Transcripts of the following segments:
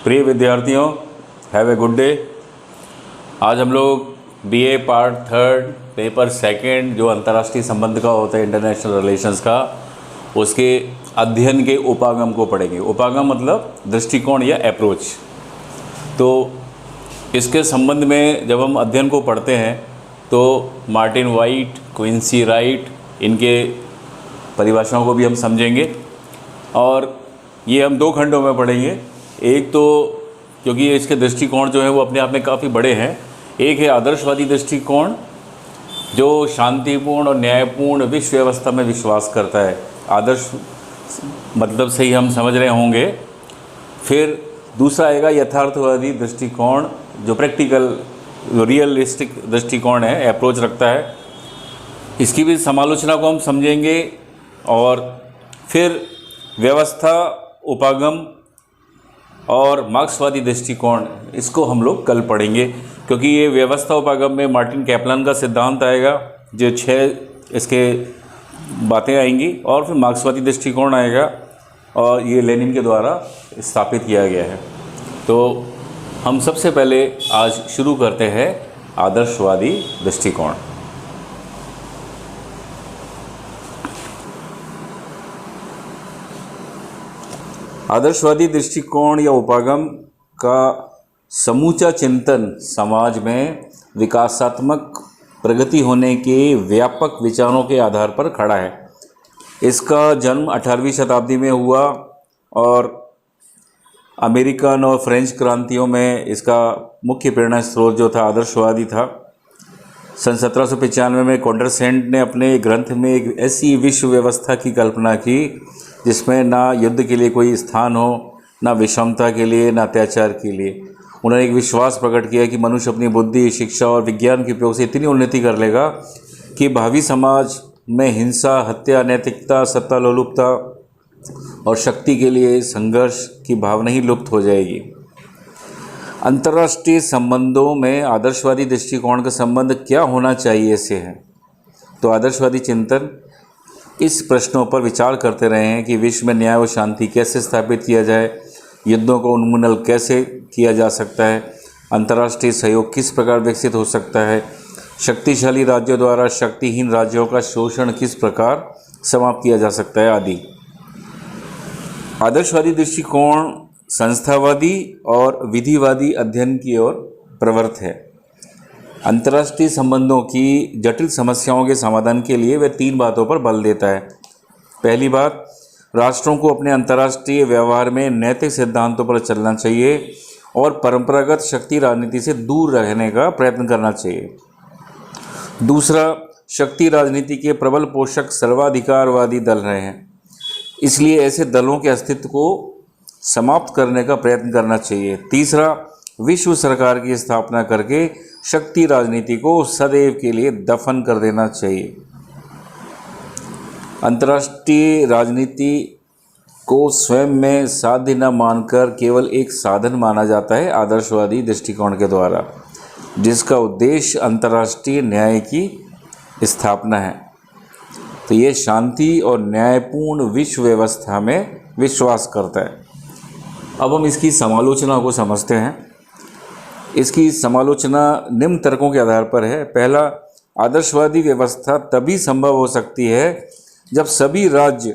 प्रिय विद्यार्थियों, have a good day. आज हम लोग BA part third paper second जो अंतर्राष्ट्रीय संबंध का होता है, इंटरनेशनल रिलेशंस का, उसके अध्ययन के उपागम को पढ़ेंगे। उपागम मतलब दृष्टिकोण या अप्रोच। तो इसके संबंध में जब हम अध्ययन को पढ़ते हैं तो मार्टिन वाइट, क्विंसी राइट, इनके परिभाषाओं को भी हम समझेंगे और ये हम दो खंडों में पढ़ेंगे। एक तो क्योंकि इसके दृष्टिकोण जो है वो अपने आप में काफ़ी बड़े हैं। एक है आदर्शवादी दृष्टिकोण जो शांतिपूर्ण और न्यायपूर्ण विश्व व्यवस्था में विश्वास करता है। आदर्श मतलब से ही हम समझ रहे होंगे। फिर दूसरा आएगा यथार्थवादी दृष्टिकोण जो प्रैक्टिकल, जो रियलिस्टिक दृष्टिकोण है, अप्रोच रखता है। इसकी भी समालोचना को हम समझेंगे। और फिर व्यवस्था, उपागम और मार्क्सवादी दृष्टिकोण, इसको हम लोग कल पढ़ेंगे क्योंकि ये व्यवस्था उपागम में मार्टिन कैपलान का सिद्धांत आएगा, जो 6 इसके बातें आएंगी। और फिर मार्क्सवादी दृष्टिकोण आएगा और ये लेनिन के द्वारा स्थापित किया गया है। तो हम सबसे पहले आज शुरू करते हैं आदर्शवादी दृष्टिकोण। आदर्शवादी दृष्टिकोण या उपागम का समूचा चिंतन समाज में विकासात्मक प्रगति होने के व्यापक विचारों के आधार पर खड़ा है। इसका जन्म 18वीं शताब्दी में हुआ और अमेरिकन और फ्रेंच क्रांतियों में इसका मुख्य प्रेरणा स्रोत जो था आदर्शवादी था। सन 1795 में कॉन्डरसेंट ने अपने ग्रंथ में एक ऐसी विश्व व्यवस्था की कल्पना की जिसमें ना युद्ध के लिए कोई स्थान हो, ना विषमता के लिए, ना अत्याचार के लिए। उन्होंने एक विश्वास प्रकट किया कि मनुष्य अपनी बुद्धि, शिक्षा और विज्ञान के उपयोग से इतनी उन्नति कर लेगा कि भावी समाज में हिंसा, हत्या, अनैतिकता, सत्ता लोलुपता और शक्ति के लिए संघर्ष की भावना ही लुप्त हो जाएगी। अंतर्राष्ट्रीय संबंधों में आदर्शवादी दृष्टिकोण का संबंध क्या होना चाहिए से है। तो आदर्शवादी चिंतन इस प्रश्नों पर विचार करते रहे हैं कि विश्व में न्याय और शांति कैसे स्थापित किया जाए, युद्धों को उन्मूलन कैसे किया जा सकता है, अंतर्राष्ट्रीय सहयोग किस प्रकार विकसित हो सकता है, शक्तिशाली राज्यों द्वारा शक्तिहीन राज्यों का शोषण किस प्रकार समाप्त किया जा सकता है आदि। आदर्शवादी दृष्टिकोण संस्थावादी और विधिवादी अध्ययन की ओर प्रवृत्त है। अंतर्राष्ट्रीय संबंधों की जटिल समस्याओं के समाधान के लिए वह 3 बातों पर बल देता है। पहली बात, राष्ट्रों को अपने अंतर्राष्ट्रीय व्यवहार में नैतिक सिद्धांतों पर चलना चाहिए और परंपरागत शक्ति राजनीति से दूर रहने का प्रयत्न करना चाहिए। दूसरा, शक्ति राजनीति के प्रबल पोषक सर्वाधिकारवादी दल रहे हैं, इसलिए ऐसे दलों के अस्तित्व को समाप्त करने का प्रयत्न करना चाहिए। तीसरा, विश्व सरकार की स्थापना करके शक्ति राजनीति को सदैव के लिए दफन कर देना चाहिए। अंतर्राष्ट्रीय राजनीति को स्वयं में साध्य न मानकर केवल एक साधन माना जाता है आदर्शवादी दृष्टिकोण के द्वारा, जिसका उद्देश्य अंतर्राष्ट्रीय न्याय की स्थापना है। तो ये शांति और न्यायपूर्ण विश्व व्यवस्था में विश्वास करता है। अब हम इसकी समालोचना को समझते हैं। इसकी समालोचना निम्न तर्कों के आधार पर है। पहला, आदर्शवादी व्यवस्था तभी संभव हो सकती है जब सभी राज्य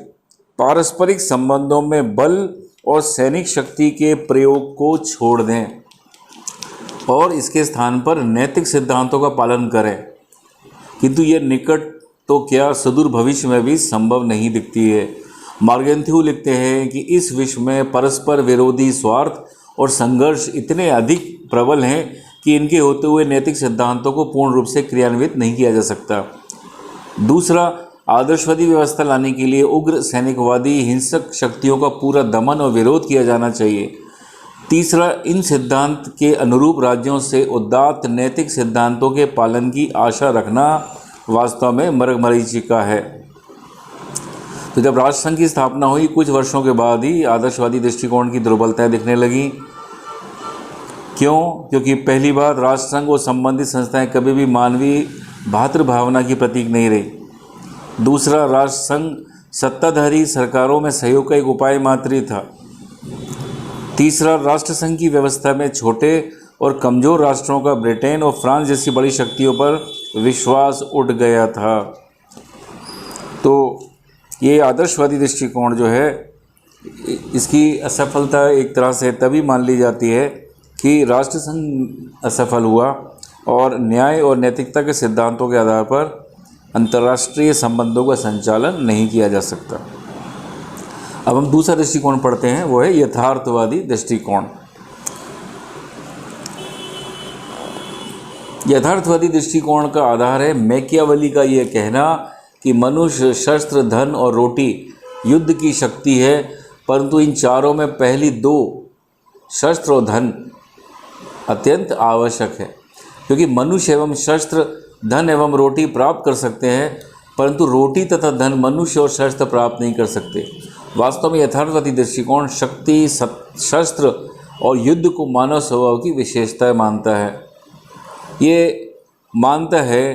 पारस्परिक संबंधों में बल और सैनिक शक्ति के प्रयोग को छोड़ दें और इसके स्थान पर नैतिक सिद्धांतों का पालन करें। किंतु यह निकट तो क्या सुदूर भविष्य में भी संभव नहीं दिखती है। मार्गेंथ्यू लिखते हैं कि इस विश्व में परस्पर विरोधी स्वार्थ और संघर्ष इतने अधिक प्रबल हैं कि इनके होते हुए नैतिक सिद्धांतों को पूर्ण रूप से क्रियान्वित नहीं किया जा सकता। दूसरा, आदर्शवादी व्यवस्था लाने के लिए उग्र सैनिकवादी हिंसक शक्तियों का पूरा दमन और विरोध किया जाना चाहिए। तीसरा, इन सिद्धांत के अनुरूप राज्यों से उदात्त नैतिक सिद्धांतों के पालन की आशा रखना वास्तव में मरगमरीचिका है। तो जब राष्ट्रसंघ की स्थापना हुई कुछ वर्षों के बाद ही आदर्शवादी दृष्टिकोण की दुर्बलताएं दिखने लगी। क्यों? क्योंकि पहली बात, राष्ट्रसंघ और संबंधित संस्थाएं कभी भी मानवीय भातृभावना की प्रतीक नहीं रही। दूसरा, राष्ट्रसंघ सत्ताधारी सरकारों में सहयोग का एक उपाय मात्र ही था। तीसरा, राष्ट्रसंघ की व्यवस्था में छोटे और कमज़ोर राष्ट्रों का ब्रिटेन और फ्रांस जैसी बड़ी शक्तियों पर विश्वास उठ गया था। तो ये आदर्शवादी दृष्टिकोण जो है, इसकी असफलता एक तरह से तभी मान ली जाती है कि राष्ट्रसंघ असफल हुआ और न्याय और नैतिकता के सिद्धांतों के आधार पर अंतर्राष्ट्रीय संबंधों का संचालन नहीं किया जा सकता। अब हम दूसरा दृष्टिकोण पढ़ते हैं, वो है यथार्थवादी दृष्टिकोण। यथार्थवादी दृष्टिकोण का आधार है मैकियावेली का यह कहना कि मनुष्य शस्त्र, धन और रोटी युद्ध की शक्ति है, परंतु इन चारों में पहली दो, शस्त्र और धन, अत्यंत आवश्यक है, क्योंकि मनुष्य एवं शस्त्र धन एवं रोटी प्राप्त कर सकते हैं, परंतु रोटी तथा धन मनुष्य और शस्त्र प्राप्त नहीं कर सकते। वास्तव में यथार्थवादी दृष्टिकोण शक्ति, शस्त्र और युद्ध को मानव स्वभाव की विशेषताएं मानता है। ये मानता है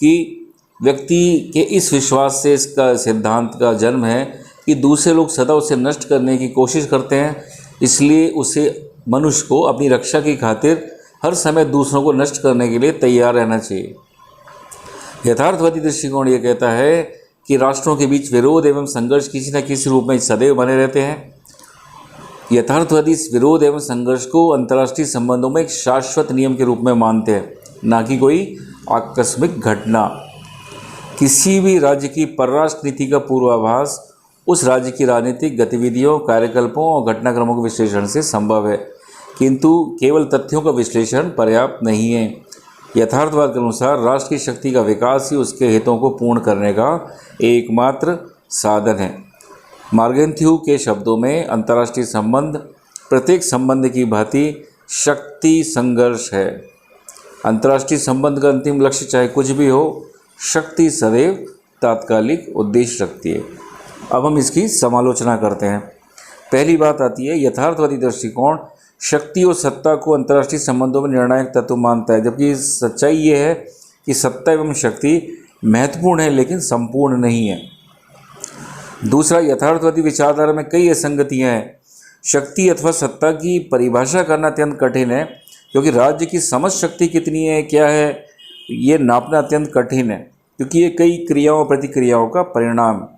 कि व्यक्ति के इस विश्वास से इसका सिद्धांत का जन्म है कि दूसरे लोग सदा उसे नष्ट करने की कोशिश करते हैं, इसलिए उसे, मनुष्य को अपनी रक्षा की खातिर हर समय दूसरों को नष्ट करने के लिए तैयार रहना चाहिए। यथार्थवादी दृष्टिकोण ये कहता है कि राष्ट्रों के बीच विरोध एवं संघर्ष किसी न किसी रूप में सदैव बने रहते हैं। यथार्थवादी इस विरोध एवं संघर्ष को अंतर्राष्ट्रीय संबंधों में एक शाश्वत नियम के रूप में मानते हैं, ना कि कोई आकस्मिक घटना। किसी भी राज्य की परराष्ट्र नीति का पूर्वाभास उस राज्य की राजनीतिक गतिविधियों, कार्यकल्पों और घटनाक्रमों के विश्लेषण से संभव है, किंतु केवल तथ्यों का विश्लेषण पर्याप्त नहीं है। यथार्थवाद के अनुसार राष्ट्र की शक्ति का विकास ही उसके हितों को पूर्ण करने का एकमात्र साधन है। मार्गेंथ्यू के शब्दों में अंतर्राष्ट्रीय संबंध प्रत्येक संबंध की भांति शक्ति संघर्ष है। अंतर्राष्ट्रीय संबंध का अंतिम लक्ष्य चाहे कुछ भी हो, शक्ति सदैव तात्कालिक उद्देश्य रखती है। अब हम इसकी समालोचना करते हैं। पहली बात आती है, यथार्थवादी दृष्टिकोण शक्ति और सत्ता को अंतर्राष्ट्रीय संबंधों में निर्णायक तत्व मानता है, जबकि सच्चाई ये है कि सत्ता एवं शक्ति महत्वपूर्ण है लेकिन संपूर्ण नहीं है। दूसरा, यथार्थवादी विचारधारा में कई असंगतियां हैं। शक्ति अथवा सत्ता की परिभाषा करना अत्यंत कठिन है, क्योंकि राज्य की समझ शक्ति कितनी है, क्या है, ये नापना अत्यंत कठिन है, क्योंकि ये कई क्रियाओं और प्रतिक्रियाओं का परिणाम है।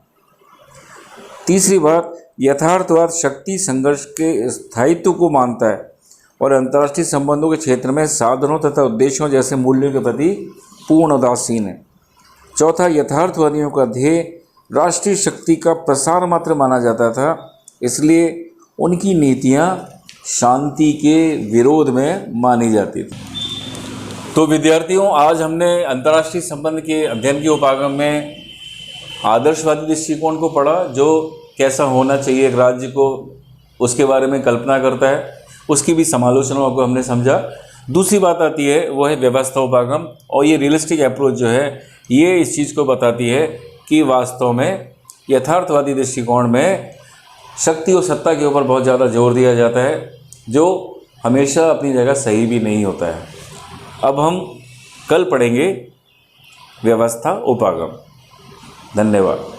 तीसरी बात, यथार्थवाद शक्ति संघर्ष के स्थायित्व को मानता है और अंतर्राष्ट्रीय संबंधों के क्षेत्र में साधनों तथा उद्देश्यों जैसे मूल्यों के प्रति पूर्ण उदासीन है। चौथा, यथार्थवादियों का ध्येय राष्ट्रीय शक्ति का प्रसार मात्र माना जाता था, इसलिए उनकी नीतियां शांति के विरोध में मानी जाती थी। तो विद्यार्थियों, आज हमने अंतर्राष्ट्रीय संबंध के अध्ययन के उपागम में आदर्शवादी दृष्टिकोण को पढ़ा, जो कैसा होना चाहिए एक राज्य को, उसके बारे में कल्पना करता है, उसकी भी समालोचनाओं को हमने समझा। दूसरी बात आती है वो है व्यवस्था उपागम, और ये रियलिस्टिक अप्रोच जो है ये इस चीज़ को बताती है कि वास्तव में यथार्थवादी दृष्टिकोण में शक्ति और सत्ता के ऊपर बहुत ज़्यादा जोर दिया जाता है, जो हमेशा अपनी जगह सही भी नहीं होता है। अब हम कल पढ़ेंगे व्यवस्था उपागम। धन्यवाद।